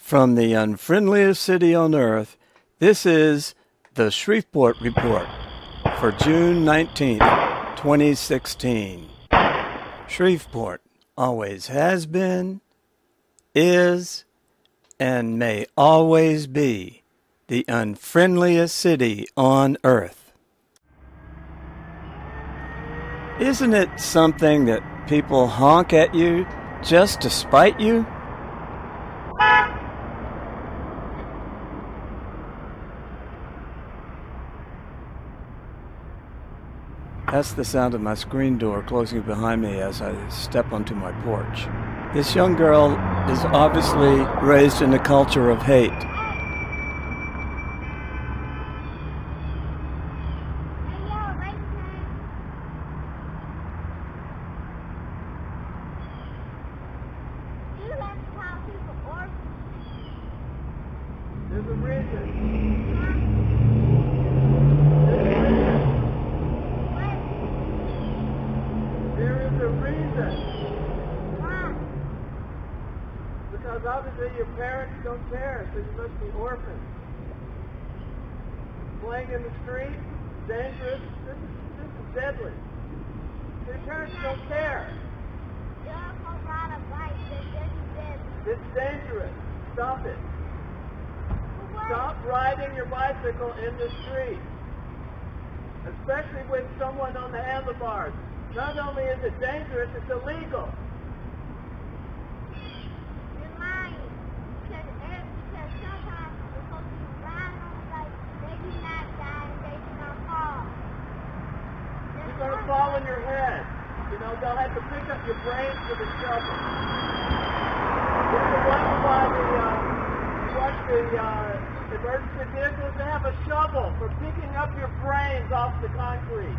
From the unfriendliest city on earth, this is the Shreveport Report for June 19th, 2016. Shreveport always has been, is, and may always be the unfriendliest city on earth. Isn't it something that people honk at you just to spite you? That's the sound of my screen door closing behind me as I step onto my porch. This young girl is obviously raised in a culture of hate. There's a reason. There is a reason. Why? Because obviously your parents don't care, so you must be orphans. Playing in the street, dangerous. This is deadly. Your parents don't care. You also ride a bike. It's dangerous. Stop it. Stop riding your bicycle in the street, especially with someone on the handlebars. Not only is it dangerous, it's illegal. You're lying. Because sometimes we're supposed to be riding on the bike. They do not die and they do not fall. You're going to fall on your head. You know, they'll have to pick up your brains with a shovel. There's a wonder why the emergency vehicles, they have a shovel for picking up your brains off the concrete.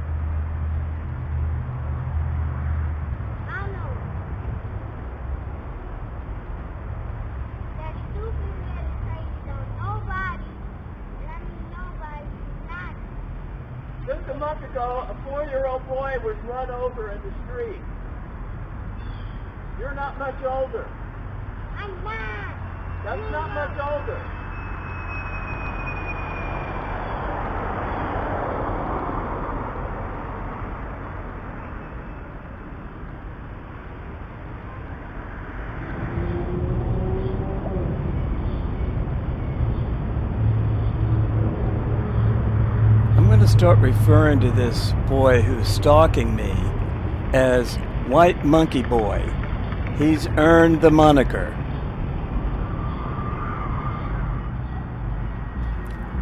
I know. That stupid administration don't nobody, and I mean nobody, not. Just a month ago, a 4-year-old boy was run over in the street. You're not much older. I'm not. That's not much older. I'm going to start referring to this boy who's stalking me as White Monkey Boy. He's earned the moniker.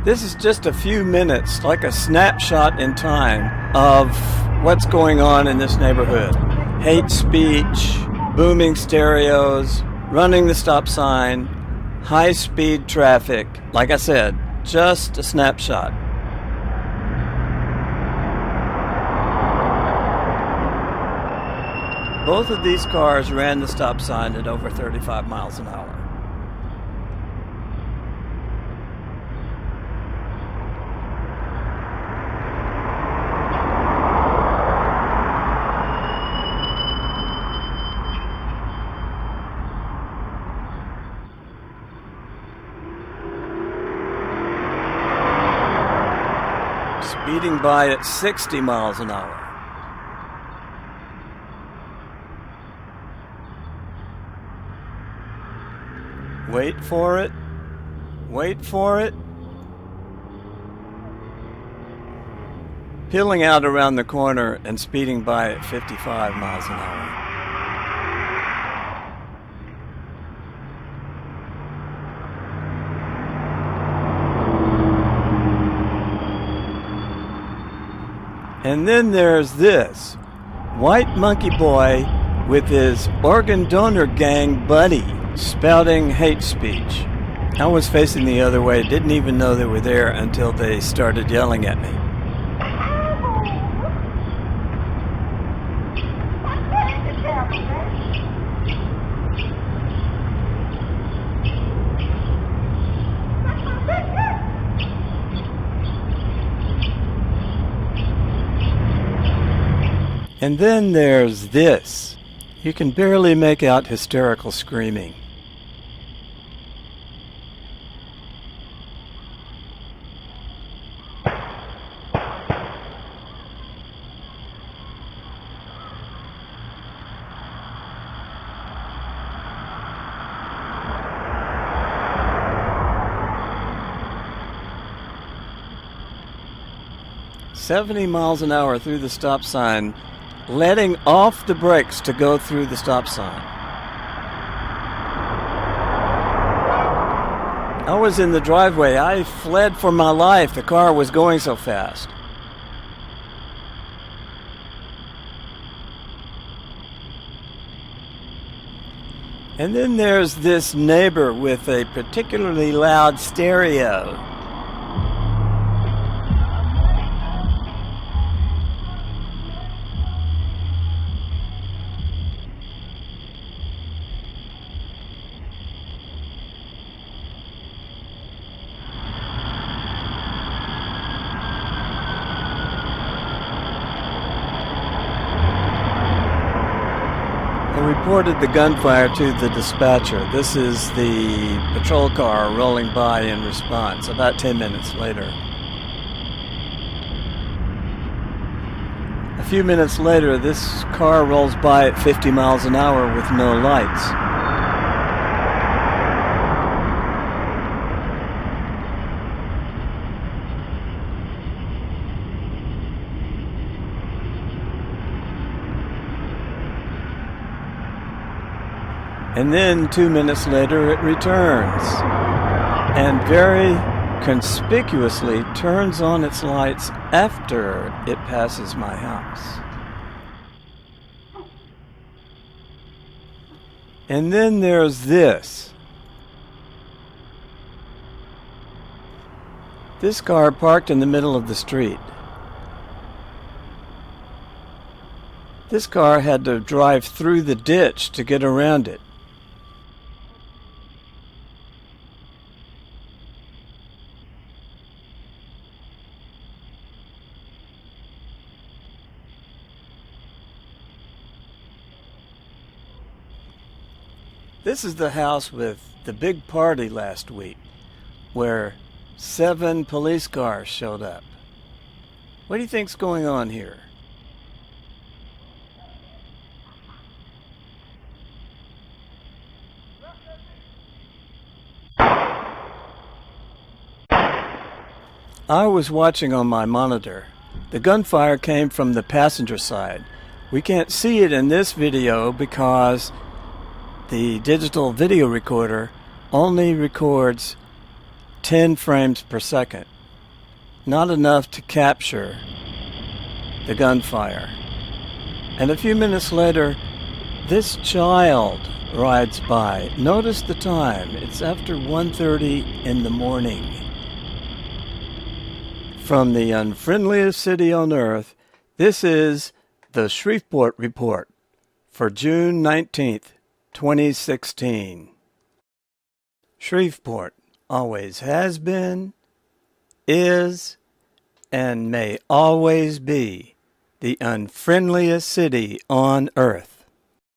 This is just a few minutes, like a snapshot in time of what's going on in this neighborhood. Hate speech, booming stereos, running the stop sign, high-speed traffic. Like I said, just a snapshot. Both of these cars ran the stop sign at over 35 miles an hour. Speeding by at 60 miles an hour. Wait for it. Wait for it. Peeling out around the corner and speeding by at 55 miles an hour. And then there's this White Monkey Boy with his organ donor gang buddy spouting hate speech. I was facing the other way, didn't even know they were there until they started yelling at me. And then there's this. You can barely make out hysterical screaming. 70 miles an hour through the stop sign, letting off the brakes to go through the stop sign. I was in the driveway. I fled for my life. The car was going so fast. And then there's this neighbor with a particularly loud stereo. Reported the gunfire to the dispatcher. This is the patrol car rolling by in response about 10 minutes later. A few minutes later, this car rolls by at 50 miles an hour with no lights. And then 2 minutes later it returns and very conspicuously turns on its lights after it passes my house. And then there's this. This car parked in the middle of the street. This car had to drive through the ditch to get around it. This is the house with the big party last week, where 7 police cars showed up. What do you think's going on here? I was watching on my monitor. The gunfire came from the passenger side. We can't see it in this video because the digital video recorder only records 10 frames per second. Not enough to capture the gunfire. And a few minutes later, this child rides by. Notice the time. It's after 1:30 in the morning. From the unfriendliest city on earth, this is the Shreveport Report for June 19th, 2016. Shreveport always has been, is, and may always be the unfriendliest city on earth.